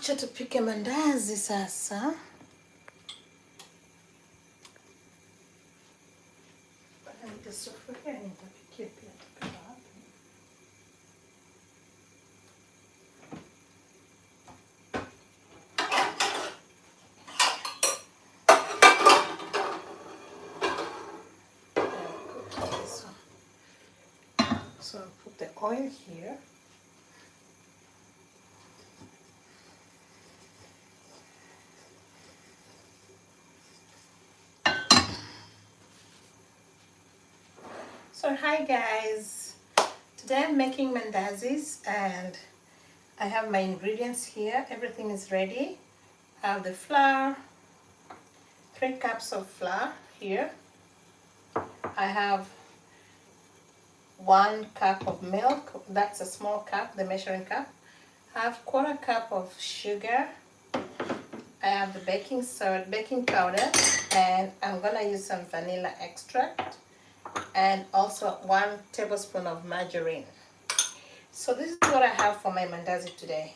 Acha tupike mandazi sasa. Sufuria nitapikia pia tupika wapi? So I'll put the oil here. So hi guys, today I'm making mandazis and I have my ingredients here. Everything is ready. I have the flour, 3 cups of flour here. I have 1 cup of milk, that's a small cup, the measuring cup. I have 1/4 cup of sugar. I have the baking powder, and I'm gonna use some vanilla extract, and also 1 tablespoon of margarine. So this is what I have for my mandazi today.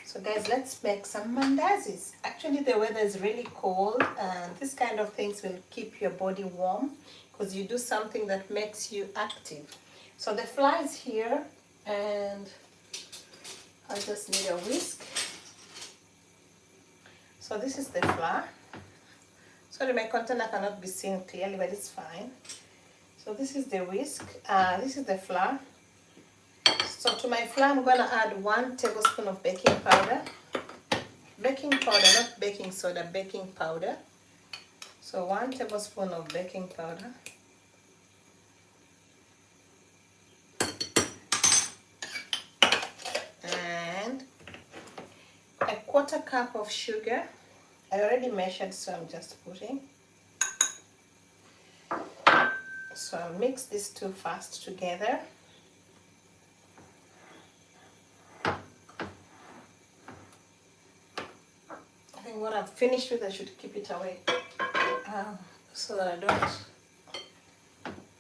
So guys, let's make some mandazis. Actually, the weather is really cold, and this kind of things will keep your body warm because you do something that makes you active. So the flour is here, and I just need a whisk. So this is the flour. Sorry, my container cannot be seen clearly, but it's fine. So this is the whisk. This is the flour. So to my flour, I'm going to add 1 tablespoon of baking powder. Baking powder, not baking soda, baking powder. So 1 tablespoon of baking powder. And 1/4 cup of sugar. I already measured, so I'm just putting. So I'll mix these two fast together. I think what I've finished with, I should keep it away so that I don't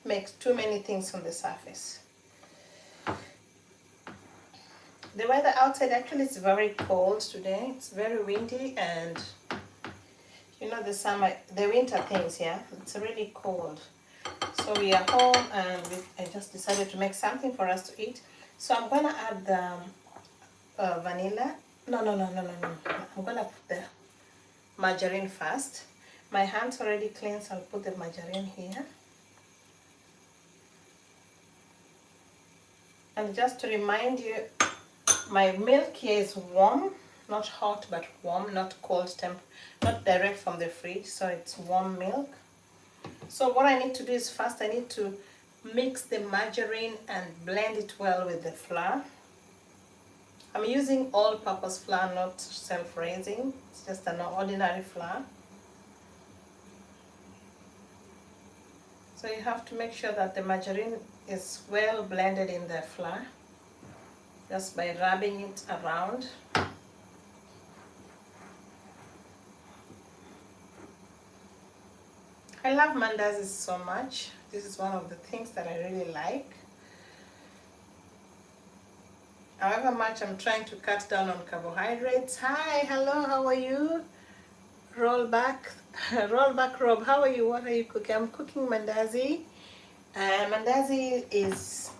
make too many things on the surface. The weather outside actually is very cold today. It's very windy, and you know the winter things, yeah? It's really cold. So we are home, and I just decided to make something for us to eat. So I'm gonna add the vanilla. No. I'm gonna put the margarine first. My hands already clean, so I'll put the margarine here. And just to remind you, my milk here is warm, not hot but warm, not cold temp, not direct from the fridge, so it's warm milk. So what I need to do is first I need to mix the margarine and blend it well with the flour. I'm using all-purpose flour, not self-raising. It's just an ordinary flour. So you have to make sure that the margarine is well blended in the flour, just by rubbing it around. I love mandazis so much. This is one of the things that I really like. However much I'm trying to cut down on carbohydrates. Hi, hello, how are you? Roll back Rob, how are you? What are you cooking? I'm cooking mandazi. Mandazi is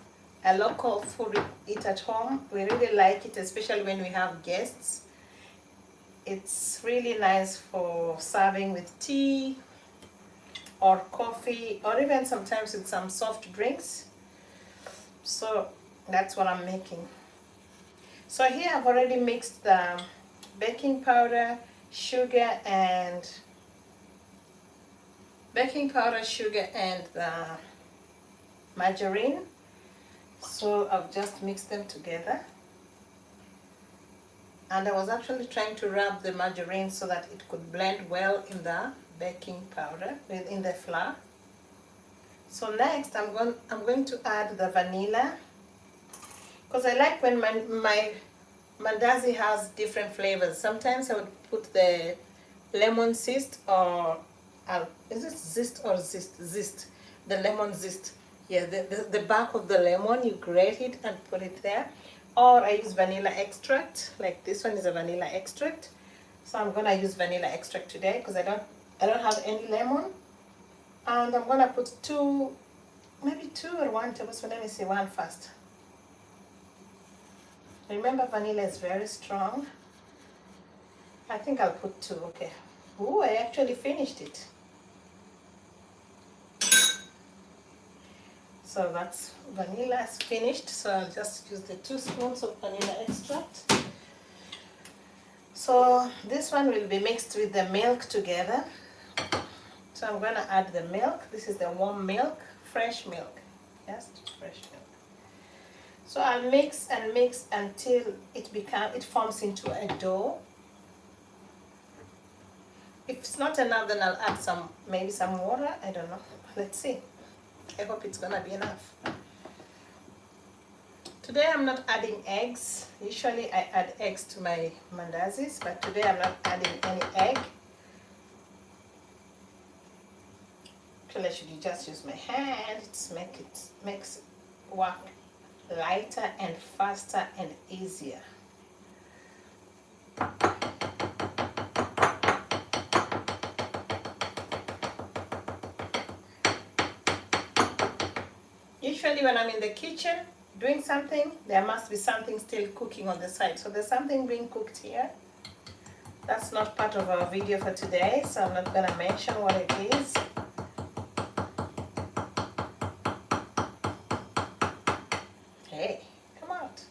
a local food we eat at home. We really like it, especially when we have guests. It's really nice for serving with tea or coffee, or even sometimes with some soft drinks. So that's what I'm making. So here I've already mixed the baking powder, sugar, and the margarine. So I've just mixed them together. And I was actually trying to rub the margarine so that it could blend well in the baking powder, in the flour. So next I'm going to add the vanilla, because I like when my mandazi has different flavors. Sometimes I would put the lemon zest, or is it zest or zest? Zest, the lemon zest. Yeah, the back of the lemon, you grate it and put it there. or I use vanilla extract. Like this one is a vanilla extract, so I'm gonna use vanilla extract today because I don't have any lemon. And I'm gonna put maybe 2 or 1 tablespoon. Let me see, one first. Remember, vanilla is very strong. I think I'll put 2. Okay. Ooh, I actually finished it. So that's vanilla is finished. So I'll just use the 2 spoons of vanilla extract. So this one will be mixed with the milk together. So I'm going to add the milk. This is the warm milk, fresh milk. Yes, fresh milk. So I'll mix and mix until it forms into a dough. If it's not enough, then I'll add maybe some water. I don't know. Let's see. I hope it's gonna be enough. Today I'm not adding eggs. Usually I add eggs to my mandazis, but today I'm not adding any egg. Actually, I should just use my hand. It makes work lighter and faster and easier. Usually when I'm in the kitchen doing something, there must be something still cooking on the side. So there's something being cooked here. That's not part of our video for today, so I'm not going to mention what it is. Hey, come out.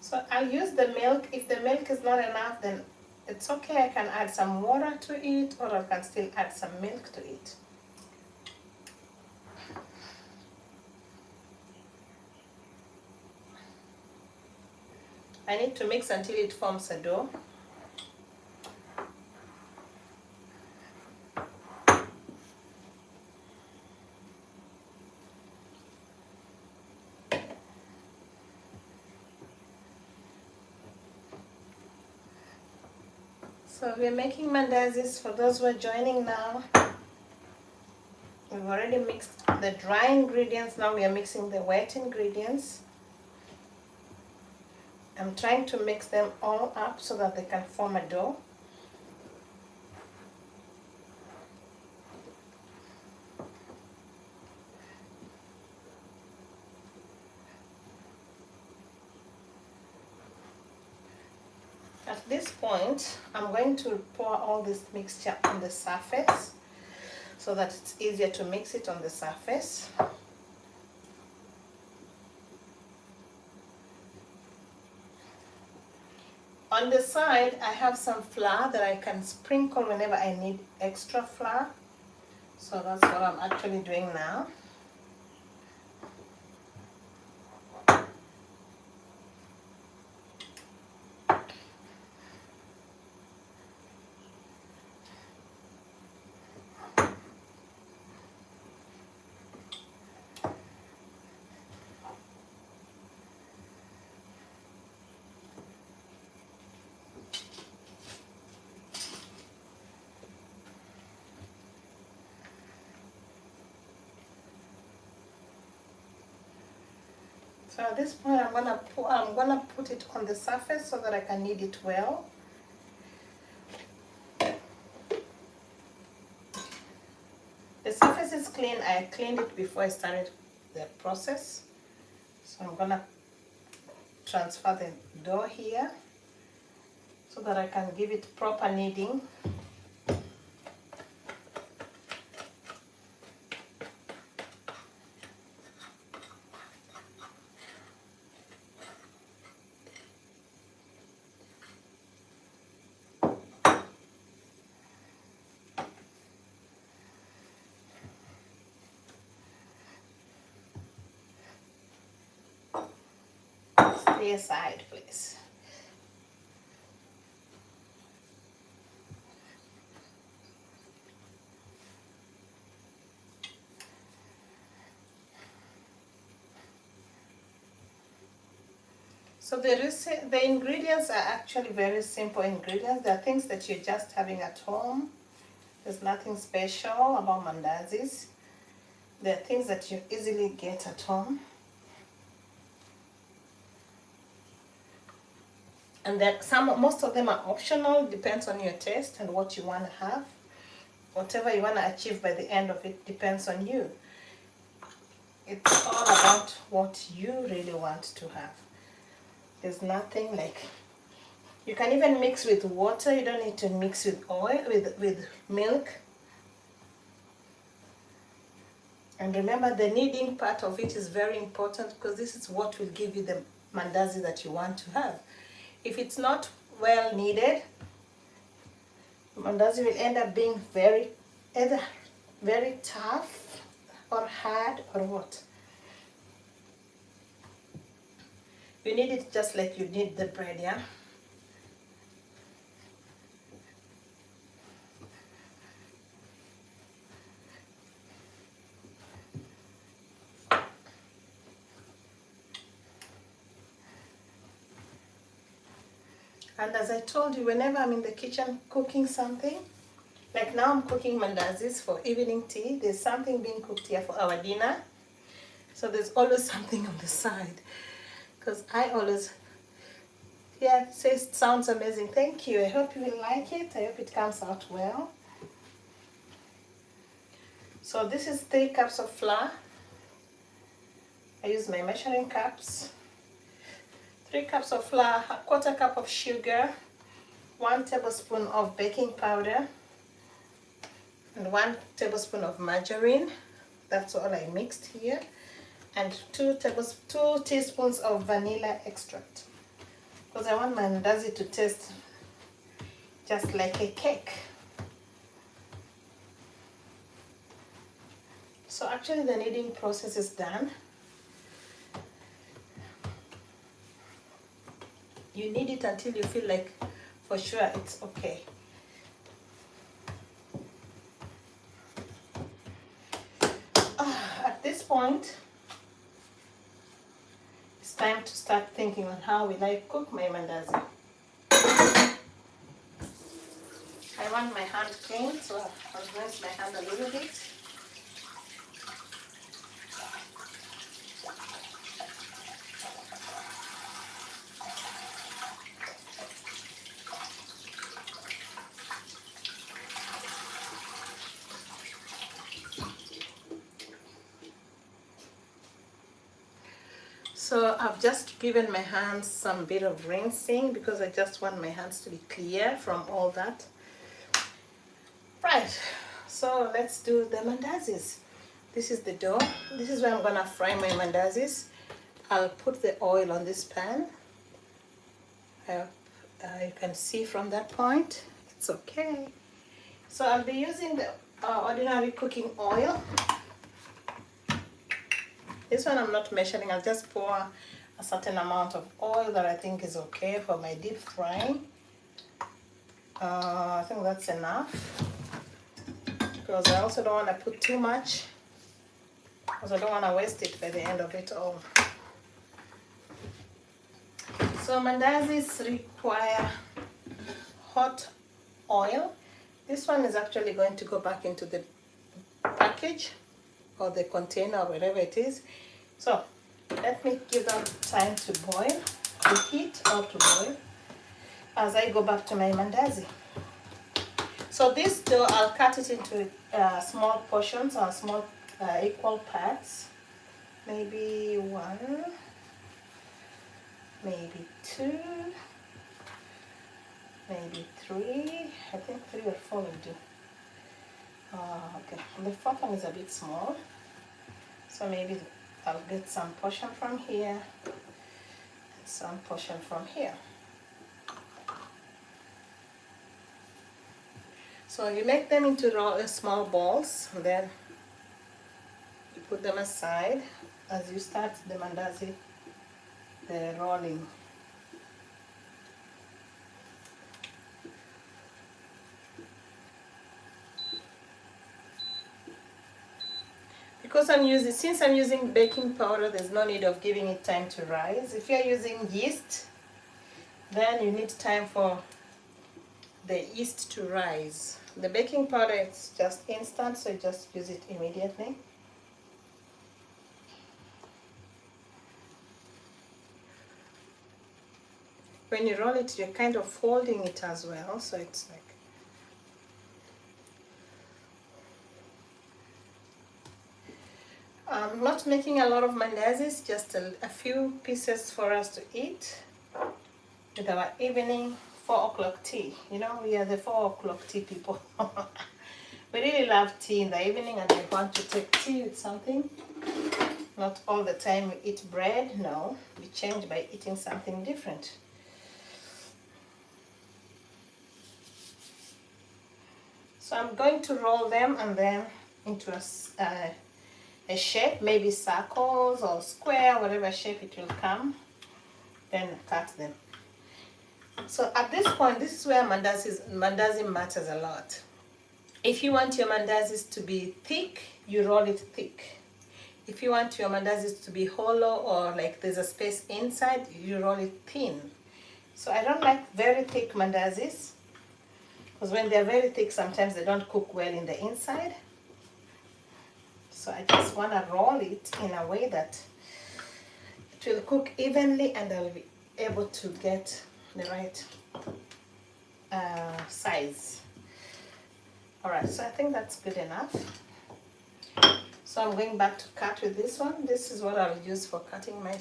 So I'll use the milk. If the milk is not enough, then it's okay. I can add some water to it, or I can still add some milk to it. I need to mix until it forms a dough. So we're making mandazis. For those who are joining now, we've already mixed the dry ingredients. Now we are mixing the wet ingredients. I'm trying to mix them all up so that they can form a dough. At this point, I'm going to pour all this mixture on the surface so that it's easier to mix it on the surface. On the side, I have some flour that I can sprinkle whenever I need extra flour. So that's what I'm actually doing now. So at this point, I'm gonna put it on the surface so that I can knead it well. The surface is clean. I cleaned it before I started the process. So I'm gonna transfer the dough here so that I can give it proper kneading. Stay aside, please. So the ingredients are actually very simple ingredients. They're things that you're just having at home. There's nothing special about mandazis. They're things that you easily get at home. And then most of them are optional, depends on your taste and what you want to have. Whatever you want to achieve by the end of it depends on you. It's all about what you really want to have. There's nothing like, you can even mix with water, you don't need to mix with oil, with milk. And remember, the kneading part of it is very important, because this is what will give you the mandazi that you want to have. If it's not well kneaded, mandazi will end up being either very tough or hard or what. You need it just like you need the bread, yeah? And as I told you, whenever I'm in the kitchen cooking something, like now I'm cooking mandazis for evening tea, there's something being cooked here for our dinner. So there's always something on the side. Because I always, yeah, it says it sounds amazing. Thank you. I hope you will like it. I hope it comes out well. So this is 3 cups of flour. I use my measuring cups. 3 cups of flour, a 1/4 cup of sugar, 1 tablespoon of baking powder, and 1 tablespoon of margarine. That's all I mixed here. And 2 teaspoons of vanilla extract. Because I want my mandazi to taste just like a cake. So actually the kneading process is done. You knead it until you feel like for sure it's okay. At this point, it's time to start thinking on how will I cook my mandazi. I want my hand clean, so I'll rinse my hand a little bit. So I've just given my hands some bit of rinsing because I just want my hands to be clear from all that. Right, so let's do the mandazis. This is the dough. This is where I'm gonna fry my mandazis. I'll put the oil on this pan. You can see from that point, it's okay. So I'll be using the ordinary cooking oil. This one I'm not measuring, I'll just pour a certain amount of oil that I think is okay for my deep frying. I think that's enough, because I also don't want to put too much, because I don't want to waste it by the end of it all. So mandazis require hot oil. This one is actually going to go back into the package or the container or wherever it is. So let me give them time to boil, to heat or to boil, as I go back to my mandazi. So this dough, I'll cut it into small portions or small equal parts. Maybe 1, maybe 2, maybe 3. I think 3 or 4 will do. Okay, the 4th one is a bit small, so maybe I'll get some portion from here and some portion from here. So you make them into small balls, and then you put them aside as you start the mandazi, the rolling. Because since I'm using baking powder, there's no need of giving it time to rise. If you're using yeast, then you need time for the yeast to rise. The baking powder, it's just instant, so you just use it immediately. when you roll it, you're kind of folding it as well, so it's like, I'm not making a lot of mandazis, just a few pieces for us to eat with our evening 4 o'clock tea. You know, we are the 4 o'clock tea people. We really love tea in the evening, and we want to take tea with something. Not all the time we eat bread, no. We change by eating something different. So I'm going to roll them and then into a shape, maybe circles or square, whatever shape it will come. Then cut them. So at this point, this is where mandazi matters a lot. If you want your mandazis to be thick, you roll it thick. If you want your mandazis to be hollow or like there's a space inside, you roll it thin. So I don't like very thick mandazis, because when they're very thick, sometimes they don't cook well in the inside. So I just want to roll it in a way that it will cook evenly, and I'll be able to get the right size. Alright, so I think that's good enough. So I'm going back to cut with this one. This is what I'll use for cutting my,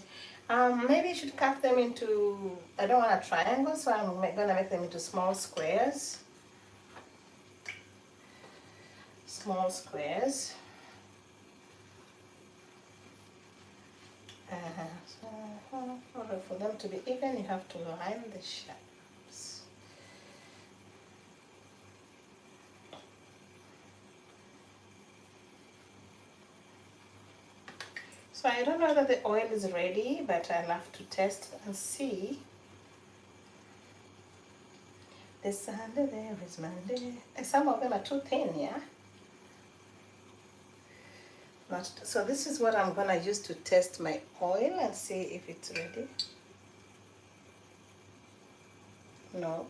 maybe you should cut them into, I don't want a triangle, so I'm going to make them into small squares. Small squares. So for them to be even, you have to line the shapes. So I don't know that the oil is ready, but I'll have to test and see. The Sunday there is Monday. And some of them are too thin, yeah? So this is what I'm gonna use to test my oil and see if it's ready. No.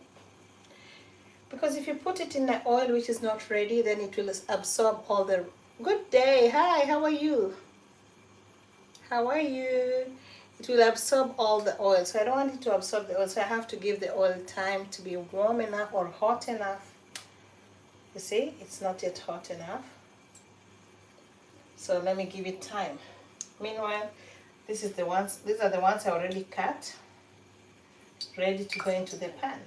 Because if you put it in the oil which is not ready, then it will absorb all the... Good day, hi, how are you? How are you? It will absorb all the oil, so I don't want it to absorb the oil, so I have to give the oil time to be warm enough or hot enough. You see, it's not yet hot enough. So let me give it time. Meanwhile, these are the ones I already cut, ready to go into the pan.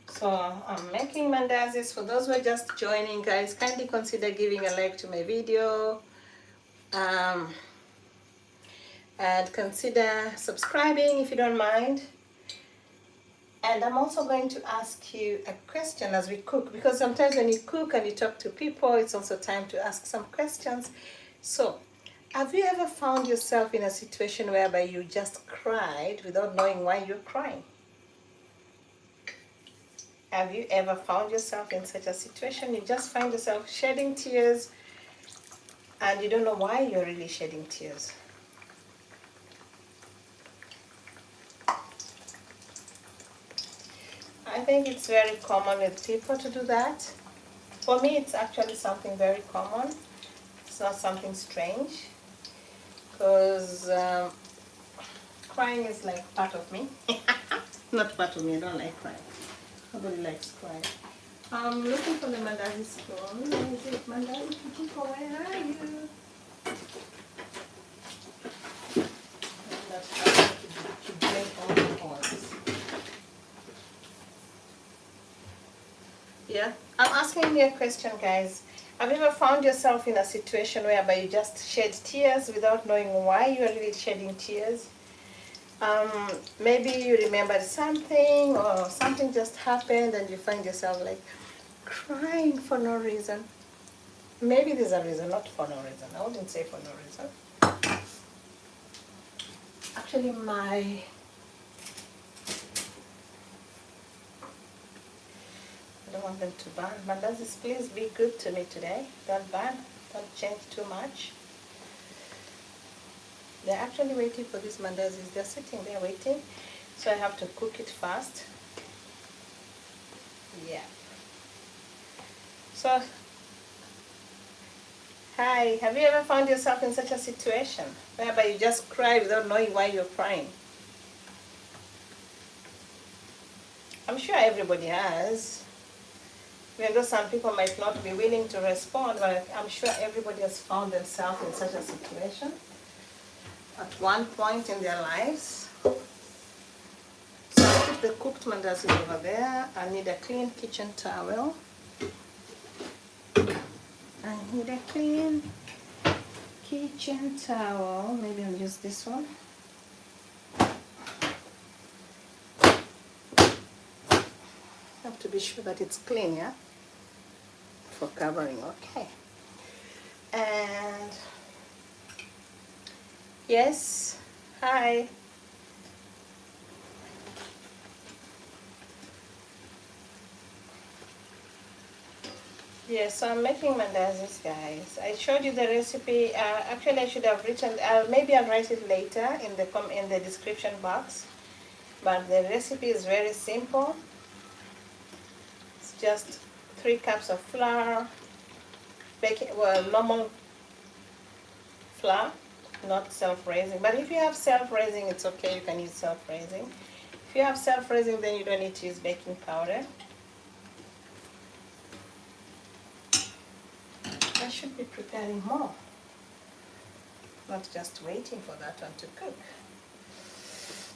So I'm making mandazis. For those who are just joining, guys, kindly consider giving a like to my video, and consider subscribing if you don't mind. And I'm also going to ask you a question as we cook, because sometimes when you cook and you talk to people, it's also time to ask some questions. So, have you ever found yourself in a situation whereby you just cried without knowing why you're crying? Have you ever found yourself in such a situation? You just find yourself shedding tears and you don't know why you're really shedding tears. I think it's very common with people to do that. For me, it's actually something very common. It's not something strange, because crying is like part of me. Not part of me, I don't like crying. Nobody likes crying. I'm looking for the maandazi spoon. Where is it? Maandazi Kijiko, where are you? That's how to break all the oils. Yeah, I'm asking you a question, guys. Have you ever found yourself in a situation whereby you just shed tears without knowing why you are really shedding tears? Maybe you remembered something, or something just happened and you find yourself like crying for no reason. Maybe there's a reason, not for no reason. I wouldn't say for no reason. Actually, I don't want them to burn. Mandazis, please be good to me today. Don't burn. Don't change too much. They're actually waiting for these mandazis. They're sitting there waiting. So I have to cook it fast. Yeah. So Hi, have you ever found yourself in such a situation whereby you just cry without knowing why you're crying? I'm sure everybody has. Even though some people might not be willing to respond, but I'm sure everybody has found themselves in such a situation at one point in their lives. So I put the cooked mandazi over there. I need a clean kitchen towel. I need a clean kitchen towel. Maybe I'll use this one. Have to be sure that it's clean, yeah? For covering, okay. And yes, hi. Yes, so I'm making mandazis, guys. I showed you the recipe. Actually, I should have written. Maybe I'll write it later in the description box. But the recipe is very simple. It's just 3 cups of flour, normal flour, not self-raising. But if you have self-raising, it's okay. You can use self-raising. If you have self-raising, then you don't need to use baking powder. I should be preparing more, not just waiting for that one to cook.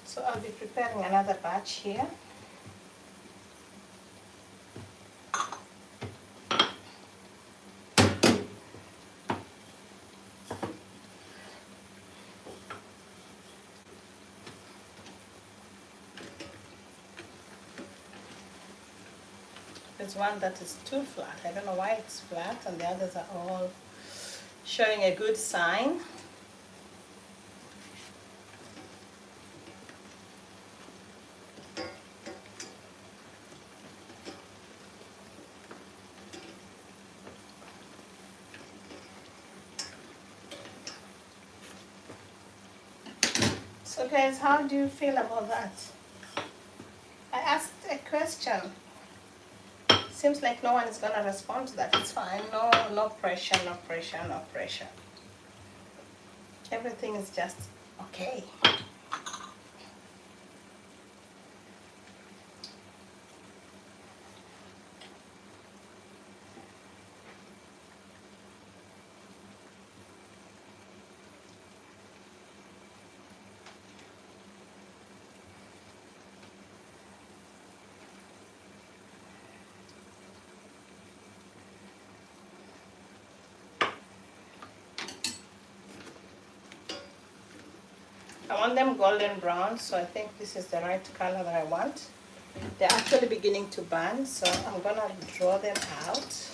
So I'll be preparing another batch here. There's one that is too flat. I don't know why it's flat, and the others are all showing a good sign. So guys, how do you feel about that? I asked a question. Seems like no one is gonna respond to that. It's fine. No pressure, no pressure, no pressure. Everything is just okay. I want them golden brown, so I think this is the right color that I want. They're actually beginning to burn, so I'm gonna draw them out.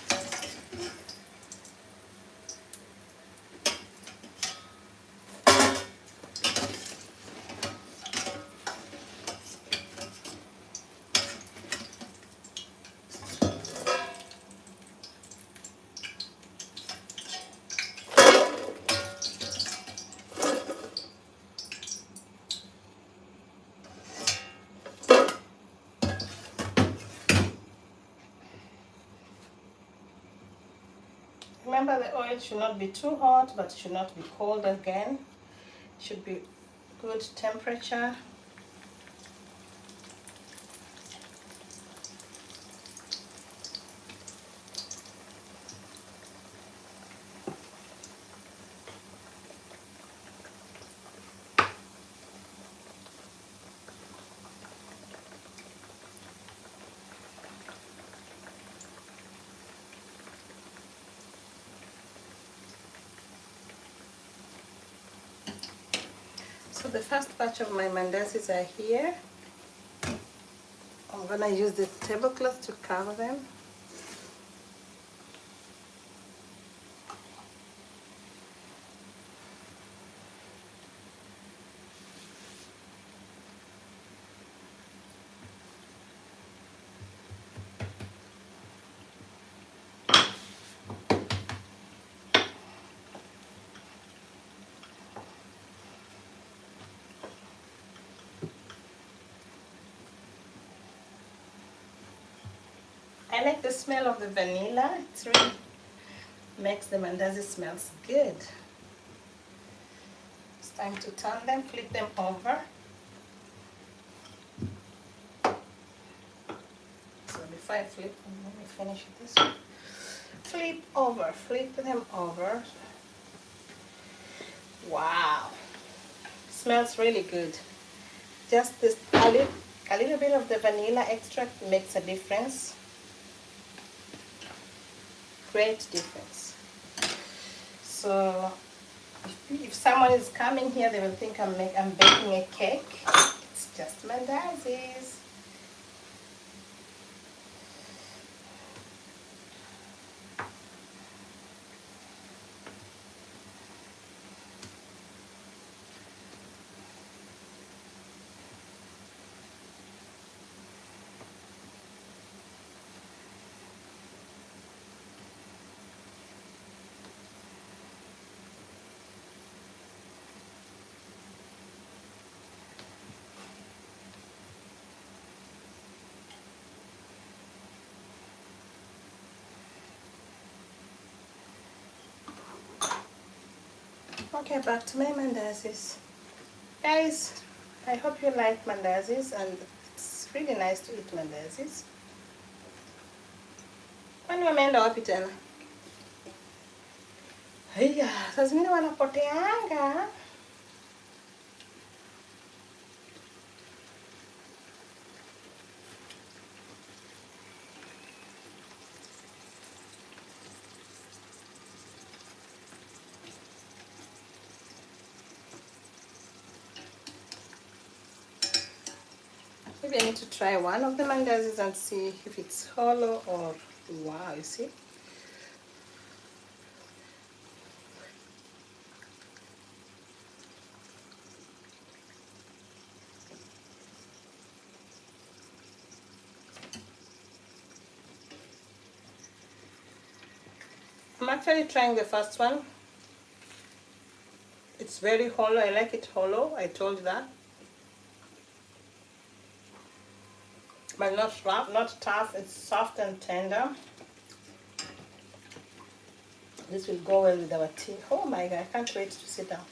Remember, the oil should not be too hot, but it should not be cold again. It should be good temperature. So the first batch of my mandazis are here. I'm gonna use the tablecloth to cover them. I like the smell of the vanilla. It's really makes the mandazi smells good. It's time to turn them, flip them over. So before I flip them, let me finish this one. Flip them over. Wow, smells really good. Just this a little bit of the vanilla extract makes a difference. Great difference. So if someone is coming here, they will think I'm baking a cake. It's just mandazis. Okay, back to my mandazis. Guys, I hope you like mandazis, and it's really nice to eat mandazis. Kwani wameenda wapi tena? Haya, saa zingine wanapoteanga. Maybe I need to try one of the mandazis and see if it's hollow or wow, you see? I'm actually trying the first one. It's very hollow. I like it hollow. I told you that. But not rough, not tough. It's soft and tender. This will go well with our tea. Oh my God, I can't wait to sit down.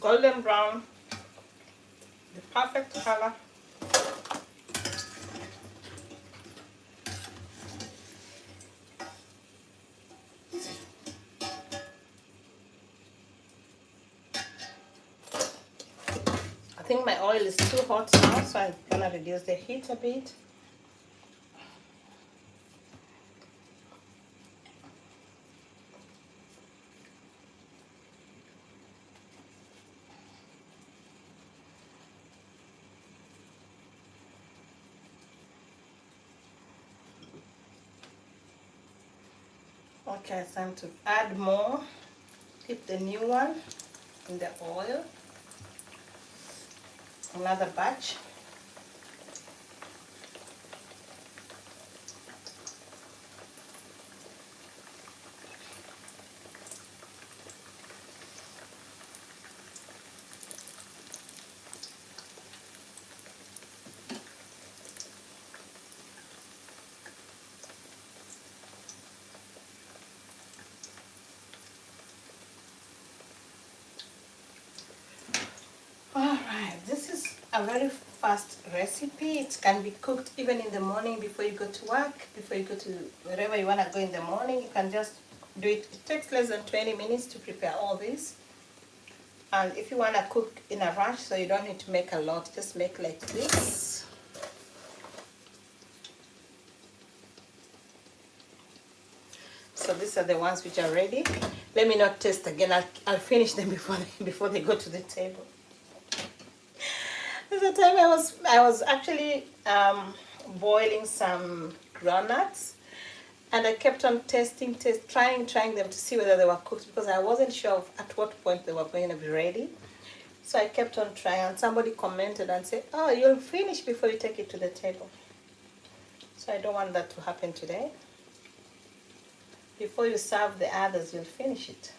Golden brown, the perfect color. I think my oil is too hot now, so I'm gonna reduce the heat a bit. Okay, it's time to add more. Dip the new one in the oil. Another batch. Alright, this is a very fast recipe. It can be cooked even in the morning before you go to work, before you go to wherever you want to go in the morning. You can just do it. It takes less than 20 minutes to prepare all this. And if you want to cook in a rush, so you don't need to make a lot, just make like this. So these are the ones which are ready. Let me not taste again. I'll finish them before they go to the table. There's a time I was actually boiling some groundnuts, and I kept on trying them to see whether they were cooked, because I wasn't sure at what point they were going to be ready. So I kept on trying, and somebody commented and said, oh, you'll finish before you take it to the table. So I don't want that to happen today. Before you serve the others, you'll finish it.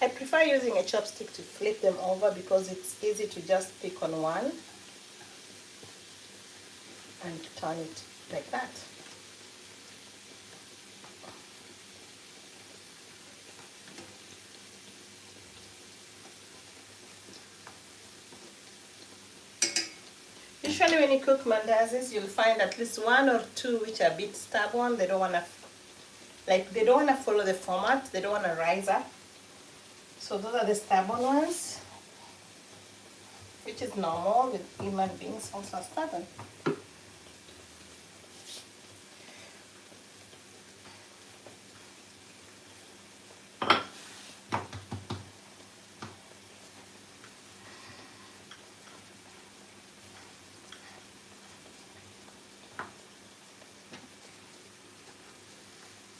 I prefer using a chopstick to flip them over because it's easy to just pick on one and turn it like that. Usually when you cook mandazis, you'll find at least one or two which are a bit stubborn. They don't want to follow the format. They don't want to rise up. So those are the stubborn ones, which is normal with human beings also stubborn.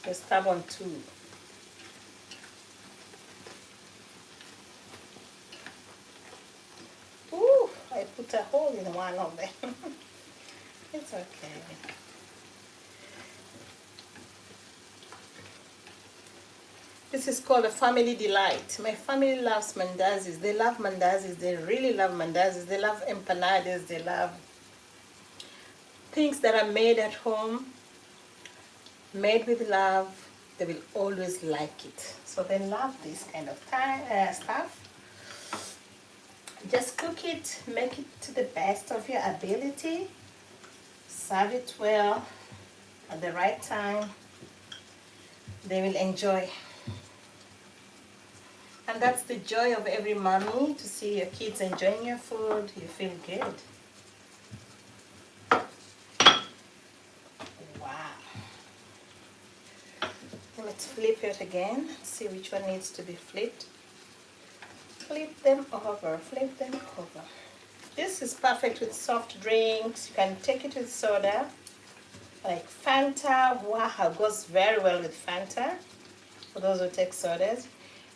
They're stubborn too. Ooh, I put a hole in one of them. It's okay. This is called a family delight. My family loves mandazis. They love mandazis. They really love mandazis. They love empanadas. They love things that are made at home, made with love. They will always like it. So they love this kind of stuff. Just cook it, make it to the best of your ability, serve it well at the right time. They will enjoy. And that's the joy of every mommy, to see your kids enjoying your food. You feel good. Wow. Let's flip it again, see which one needs to be flipped. Flip them over, flip them over. This is perfect with soft drinks. You can take it with soda, like Fanta. Wow, goes very well with Fanta, for those who take sodas.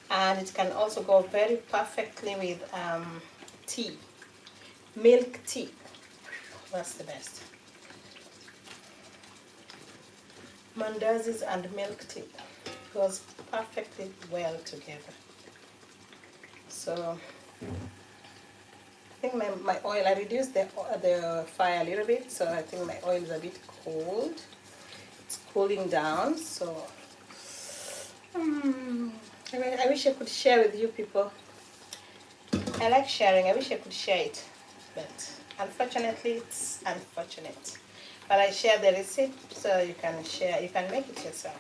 And it can also go very perfectly with tea, milk tea. That's the best. Mandazis and milk tea goes perfectly well together. So I think my oil, I reduced the fire a little bit, so I think my oil is a bit cold. It's cooling down, so I wish I could share with you people. I like sharing. I wish I could share it, but unfortunately it's unfortunate. But I share the recipe so you can share, you can make it yourself.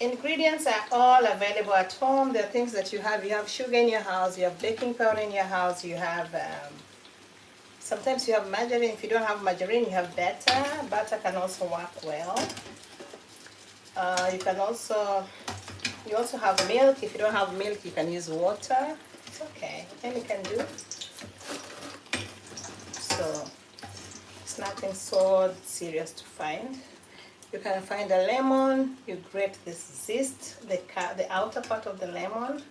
Ingredients are all available at home. There are things that you have. You have sugar in your house, you have baking powder in your house, you have, sometimes you have margarine. If you don't have margarine, you have butter. Butter can also work well. You also have milk. If you don't have milk, you can use water. It's okay, and you can do. So it's nothing so serious to find. You can find a lemon. You grate this zest, the outer part of the lemon,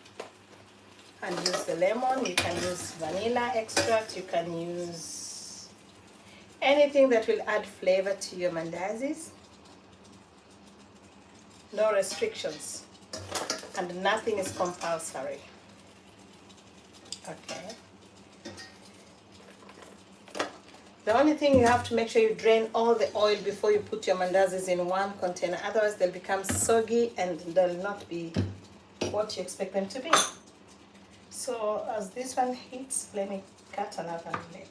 and use the lemon. You can use vanilla extract. You can use anything that will add flavor to your mandazis. No restrictions, and nothing is compulsory. Okay. The only thing, you have to make sure you drain all the oil before you put your mandazis in one container. Otherwise they'll become soggy and they'll not be what you expect them to be. So as this one heats, let me cut another leg.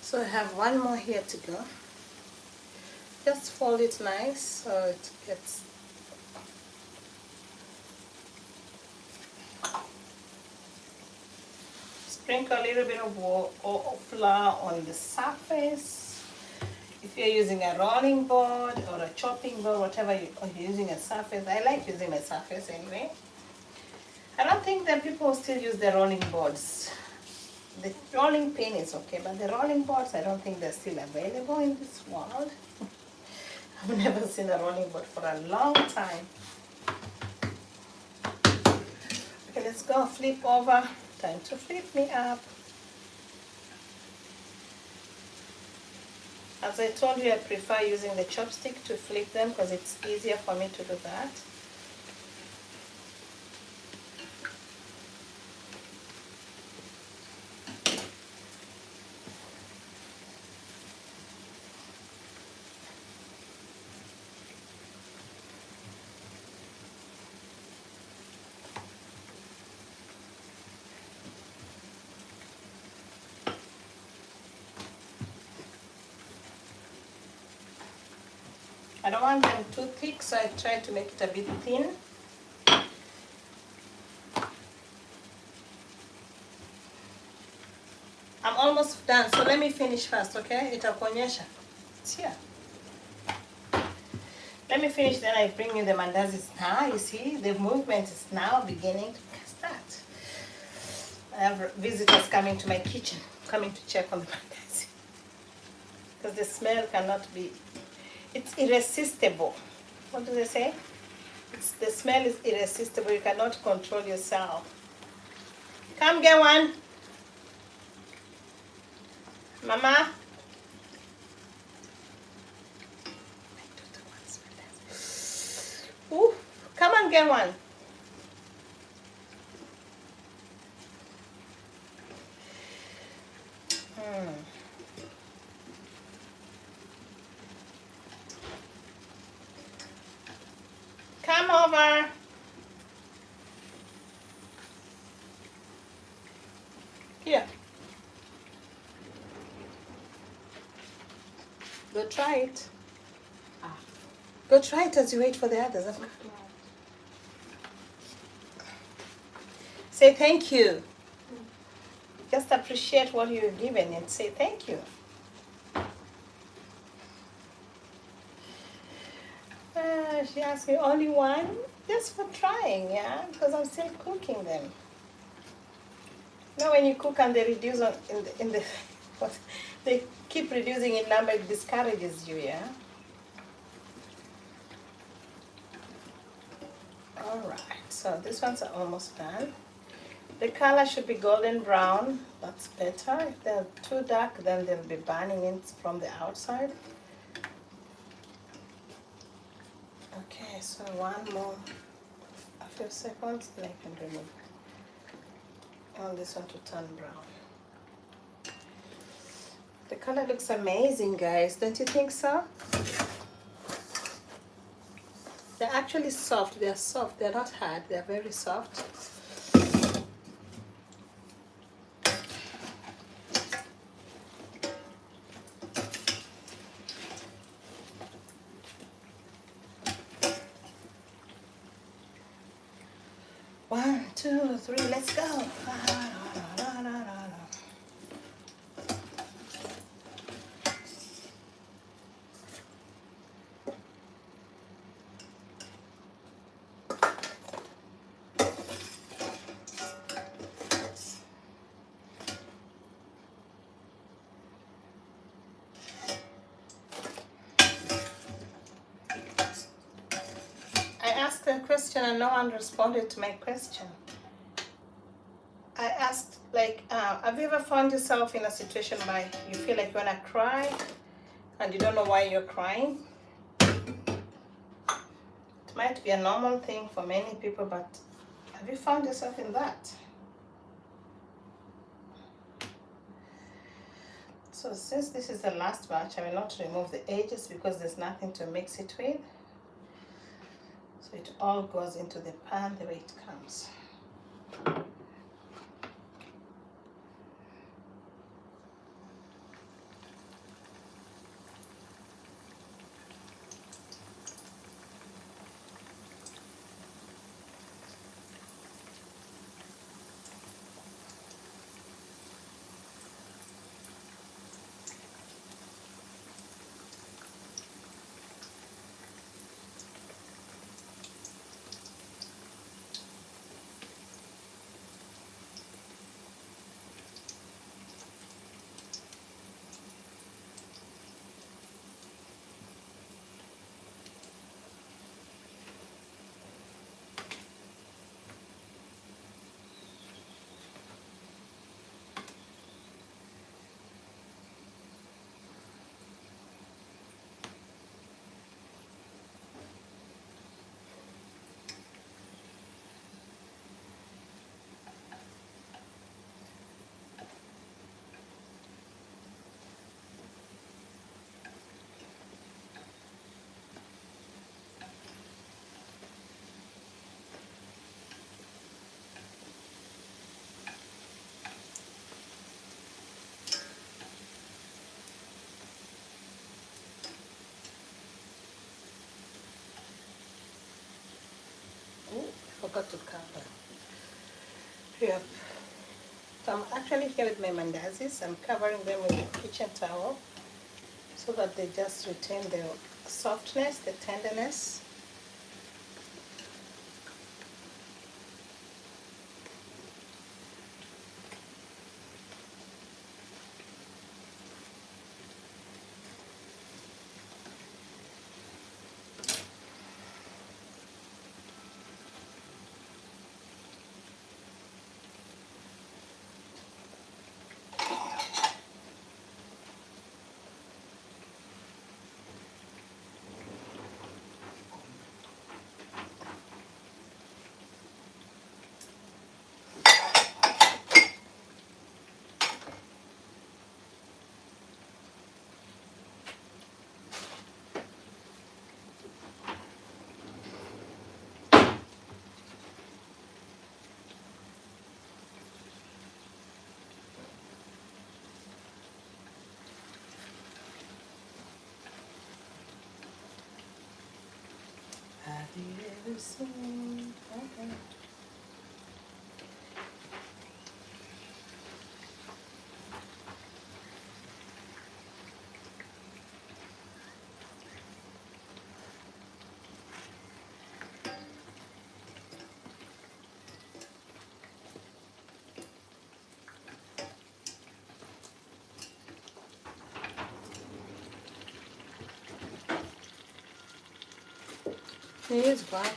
So I have one more here to go. Just fold it nice so it gets. Sprinkle a little bit of flour on the surface. If you're using a rolling board or a chopping board, whatever you're using a surface, I like using my surface anyway. I don't think that people still use the rolling boards. The rolling pin is okay, but the rolling boards, I don't think they're still available in this world. I've never seen a rolling board for a long time. Okay, let's go flip over. Time to flip me up. As I told you, I prefer using the chopstick to flip them because it's easier for me to do that. I don't want them too thick, so I try to make it a bit thin. I'm almost done, so let me finish first, okay? Itakuonyesha. It's here. Let me finish, then I bring you the mandazis. Now, you see, the movement is now beginning to start. I have visitors coming to my kitchen, coming to check on the mandazi. Because the smell cannot be, it's irresistible. What do they say? The smell is irresistible. You cannot control yourself. Come get one. Mama. Ooh, come and get one. Come over. Here. Go try it. Go try it as you wait for the others. Say thank you. Just appreciate what you've given and say thank you. She asked me only one, just for trying, yeah, because I'm still cooking them. You know, when you cook and they reduce in the what, they keep reducing in number, it discourages you, yeah. All right, so these ones are almost done. The color should be golden brown. That's better. If they're too dark, then they'll be burning in from the outside. Okay, so one more, a few seconds, then I can remove. I want this one to turn brown. The color looks amazing, guys. Don't you think so? They're actually soft. They're soft. They're not hard. They're very soft. One, two, three, let's go. I asked a question and no one responded to my question. I asked, like, have you ever found yourself in a situation where you feel like you want to cry and you don't know why you're crying? It might be a normal thing for many people, but have you found yourself in that? So since this is the last batch, I will not remove the edges because there's nothing to mix it with. So it all goes into the pan the way it comes. to cover. Yep. So I'm actually here with my mandazis. I'm covering them with a kitchen towel so that they just retain the softness, the tenderness. Have you ever seen? Okay. It is black.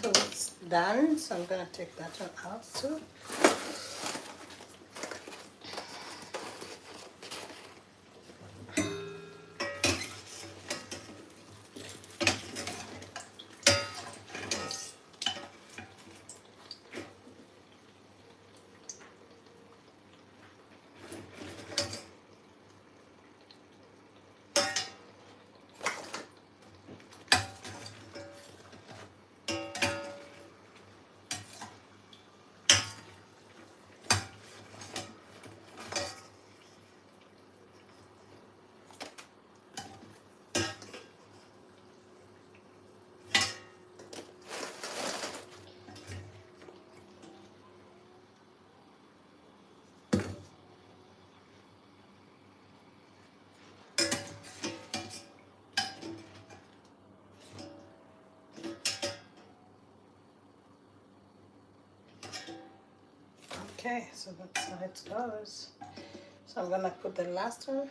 So it's done. So I'm gonna take that one out too. Okay, so that's how it goes. So I'm gonna put the last one.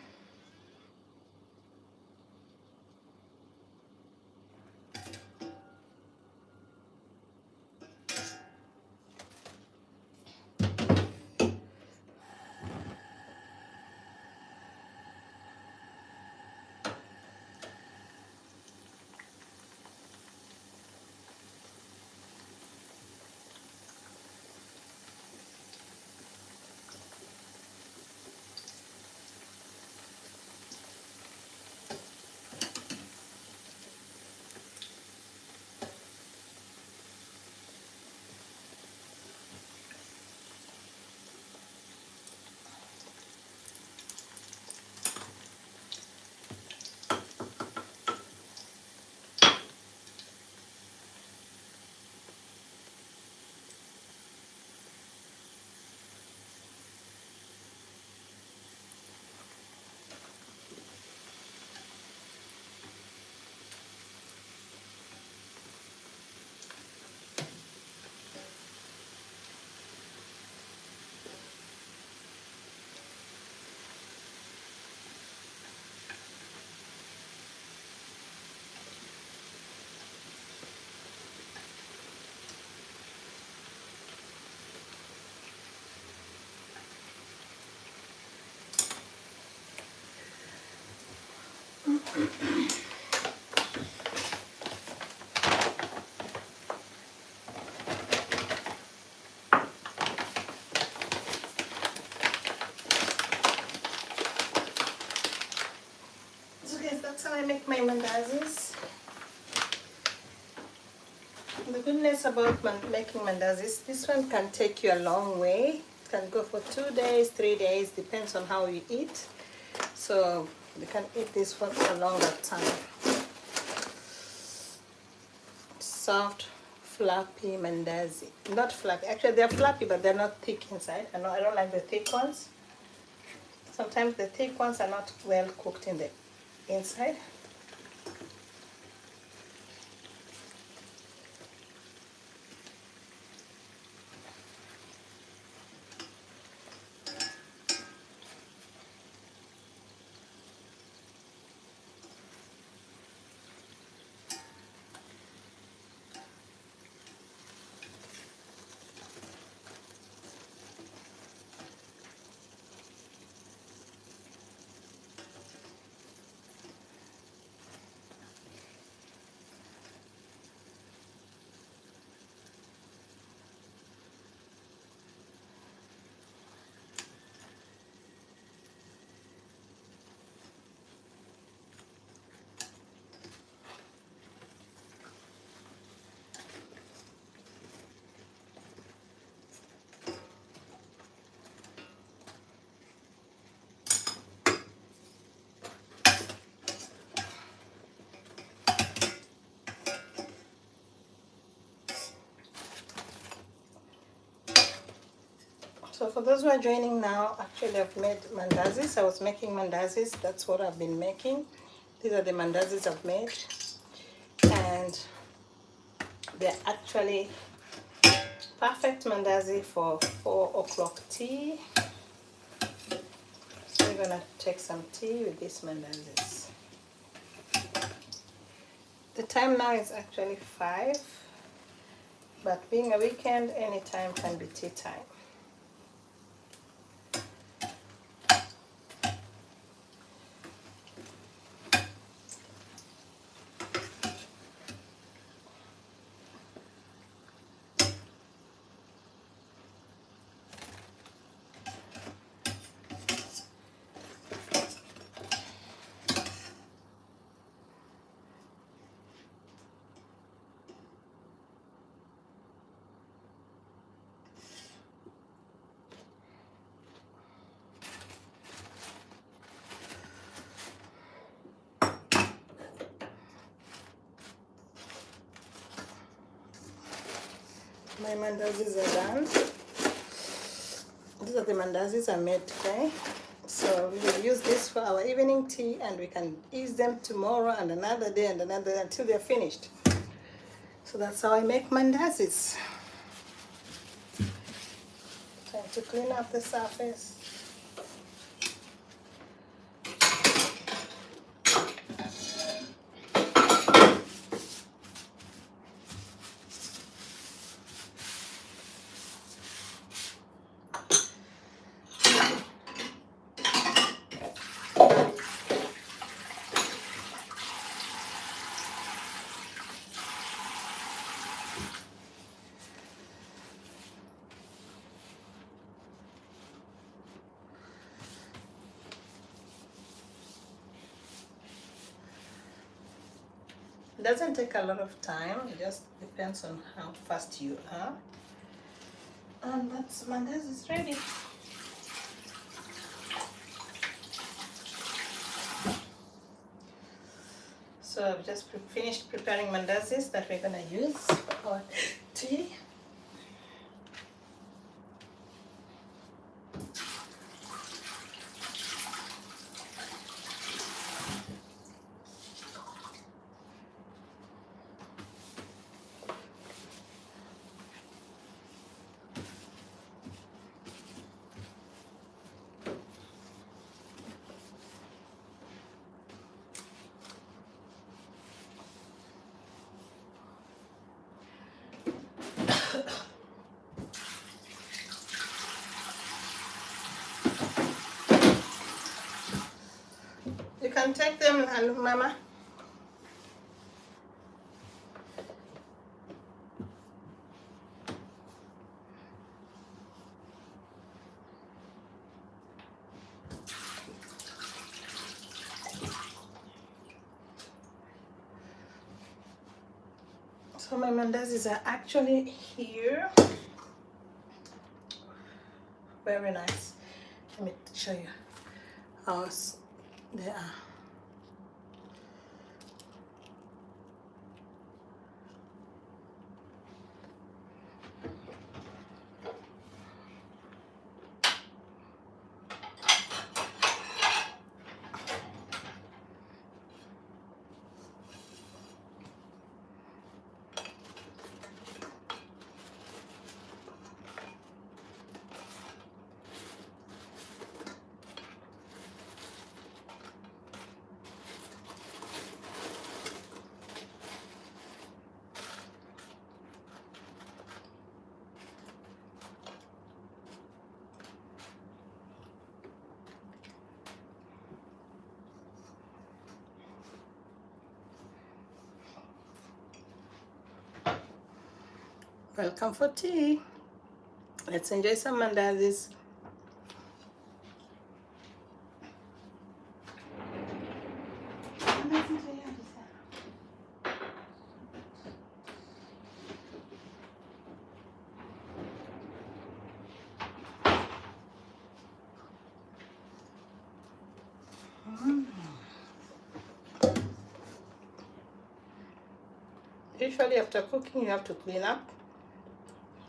So guys, that's how I make my mandazis. The goodness about making mandazis, this one can take you a long way. It can go for 2 days, 3 days, depends on how you eat. So you can eat this for a longer time. Soft, fluffy mandazi. Not fluffy, actually they're fluffy, but they're not thick inside. I don't like the thick ones. Sometimes the thick ones are not well cooked in the inside. So for those who are joining now, actually I've made mandazis. I was making mandazis. That's what I've been making. These are the mandazis I've made. And they're actually perfect mandazi for 4 o'clock tea. So we're gonna take some tea with these mandazis. The time now is actually 5, but being a weekend, any time can be tea time. My mandazis are done. These are the mandazis I made today. So we will use this for our evening tea, and we can eat them tomorrow and another day and another day until they're finished. So that's how I make mandazis. Time to clean up the surface. It doesn't take a lot of time, it just depends on how fast you are. And that's mandazi is ready. So I've just finished preparing mandazis that we're gonna use for our tea. can take them, Mama. So my mandazis are actually here. Very nice. Let me show you how they are. Welcome for tea. Let's enjoy some mandazis. Usually after cooking you have to clean up.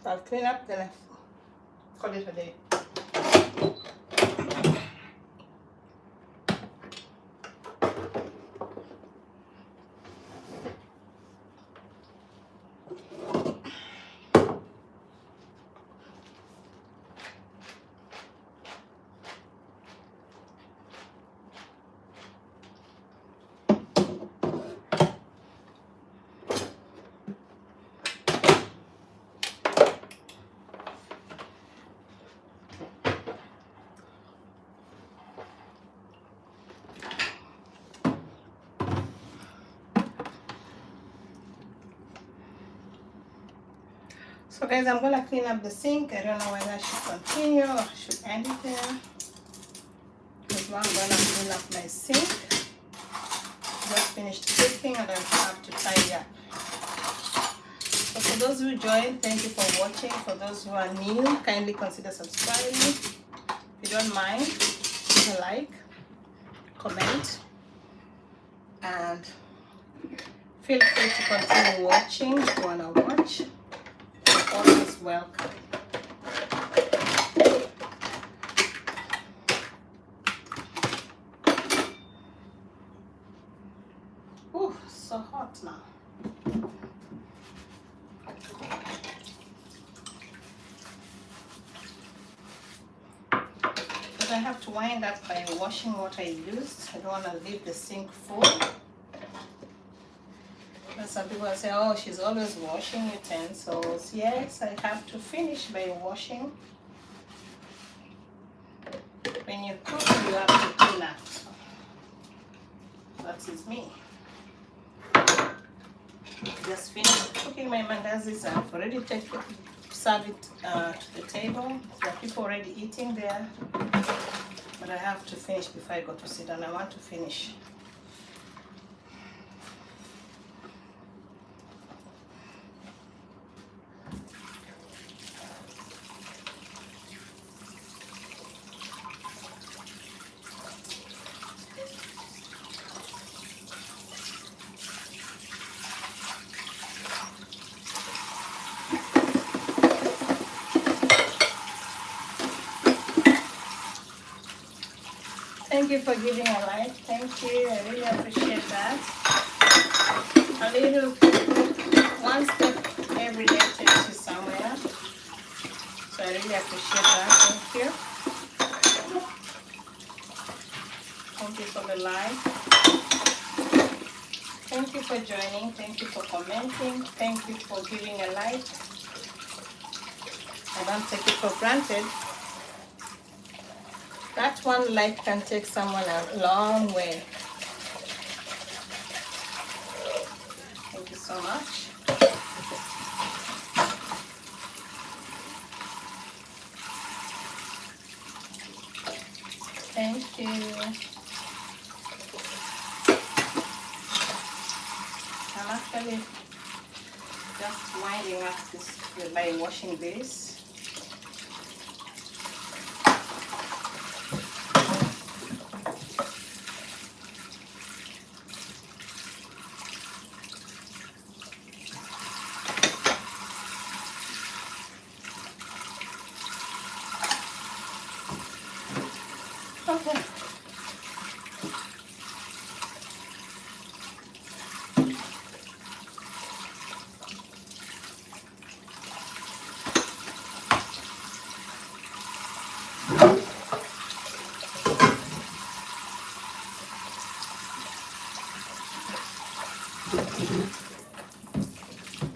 I'll clean up, then I call it a day. So guys, I'm gonna clean up the sink. I don't know whether I should continue or I should end it there. Because now I'm gonna clean up my sink. Just finished cooking and I have to tidy up. So for those who joined, thank you for watching. For those who are new, kindly consider subscribing. If you don't mind, leave a like, comment, and feel free to continue watching if you wanna watch. Always welcome. Oh, so hot now. But I have to wind up by washing what I used. I don't want to leave the sink full. Some people say, oh, she's always washing utensils. Yes, I have to finish by washing. When you cook, you have to clean up. That is me. Just finished cooking my mandazis. I've already served it to the table. There are people already eating there. But I have to finish before I go to sit down. I want to finish. Thank you for giving a like. Thank you. I really appreciate that. A little one step every day takes you somewhere. So I really appreciate that. Thank you. Thank you for the like. Thank you for joining. Thank you for commenting. Thank you for giving a like. I don't take it for granted. That one like can take someone a long way. so much. Thank you. I'm actually just winding up this by washing this. Okay.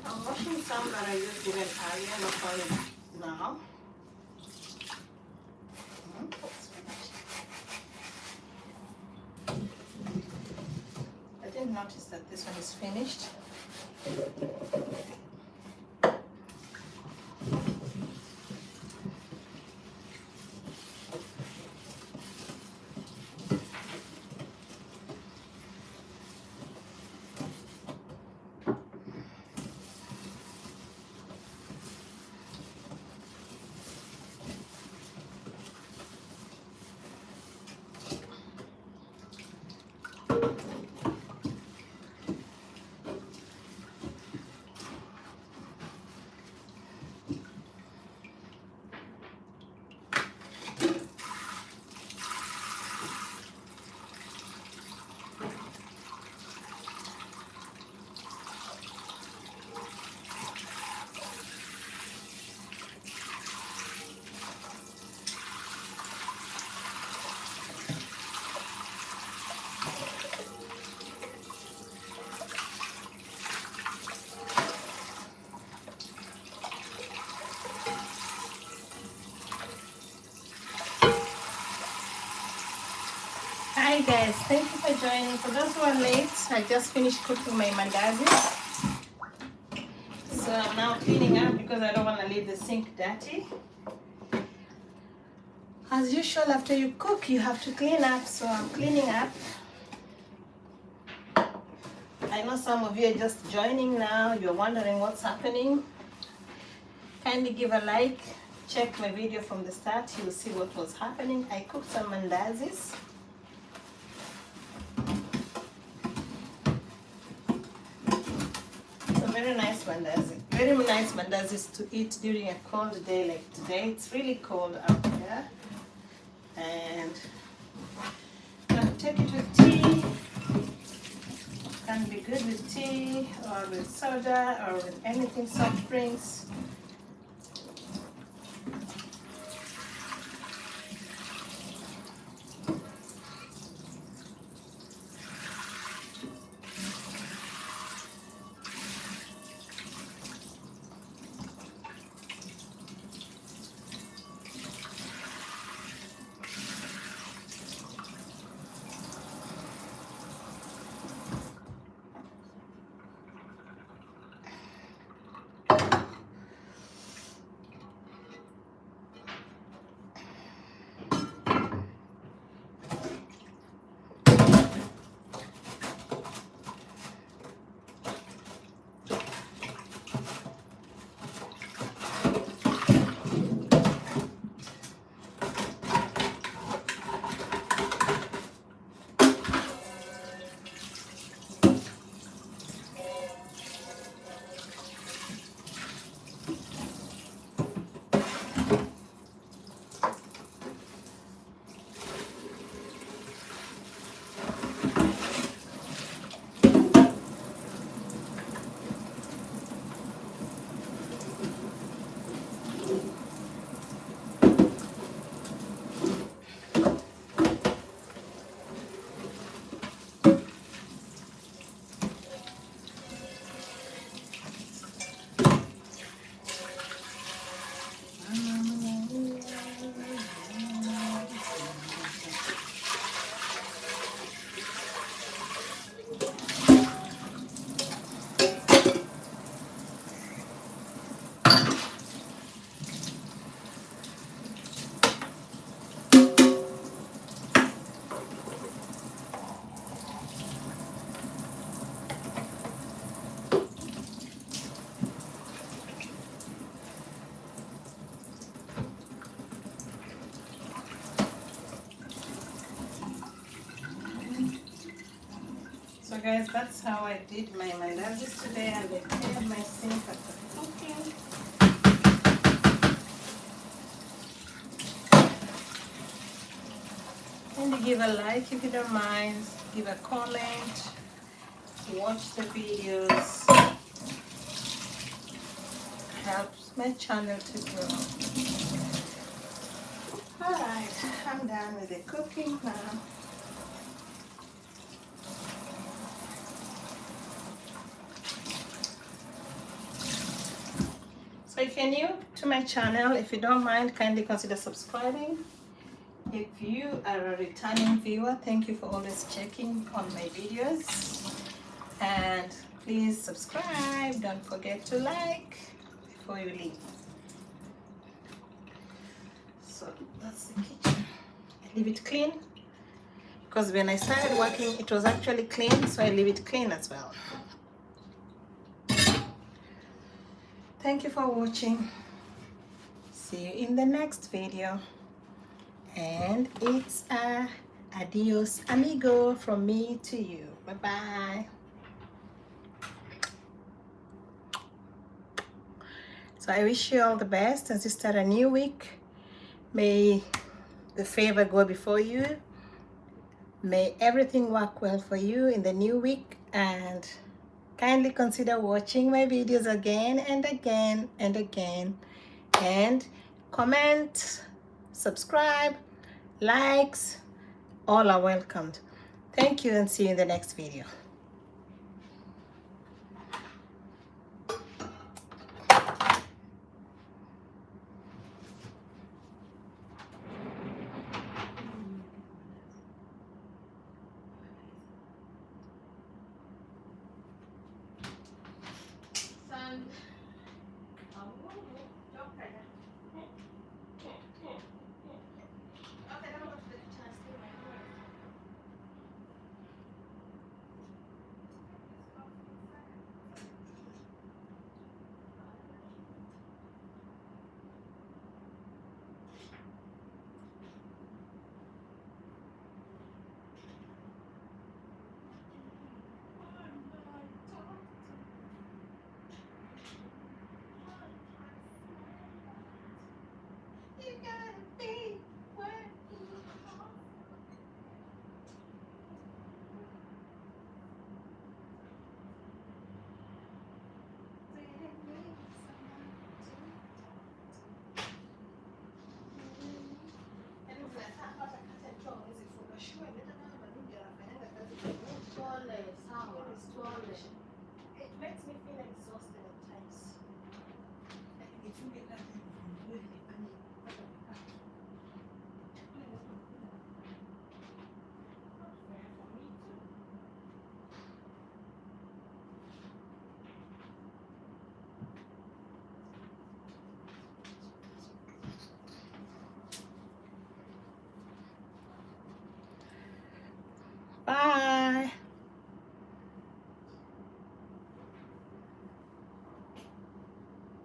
I'm washing some that I used even earlier, not only now. I didn't notice that this one is finished. Hi guys, thank you for joining. For those who are late, I just finished cooking my mandazi. So I'm now cleaning up because I don't want to leave the sink dirty. As usual, after you cook, you have to clean up. So I'm cleaning up. I know some of you are just joining now. You're wondering what's happening. Kindly give a like. Check my video from the start. You'll see what was happening. I cooked some mandazis. Very nice mandazi. Very nice mandazis to eat during a cold day like today. It's really cold out there. And I'm going to take it with tea. Can be good with tea or with soda or with anything, soft drinks. So guys, that's how I did my mandazis today, and I cleared my sink after cooking. And give a like if you don't mind, give a comment, watch the videos, helps my channel to grow. Alright, I'm done with the cooking now. So if you're new to my channel, if you don't mind, kindly consider subscribing. If you are a returning viewer, thank you for always checking on my videos. And please subscribe. Don't forget to like before you leave. So that's the kitchen. I leave it clean because when I started working, it was actually clean, so I leave it clean as well. Thank you for watching. See you in the next video. And it's a adios amigo from me to you. Bye bye. So I wish you all the best as you start a new week. May the favor go before you. May everything work well for you in the new week, and kindly consider watching my videos again and again and again, and comment, subscribe, likes, all are welcomed. Thank you, and see you in the next video. You guys.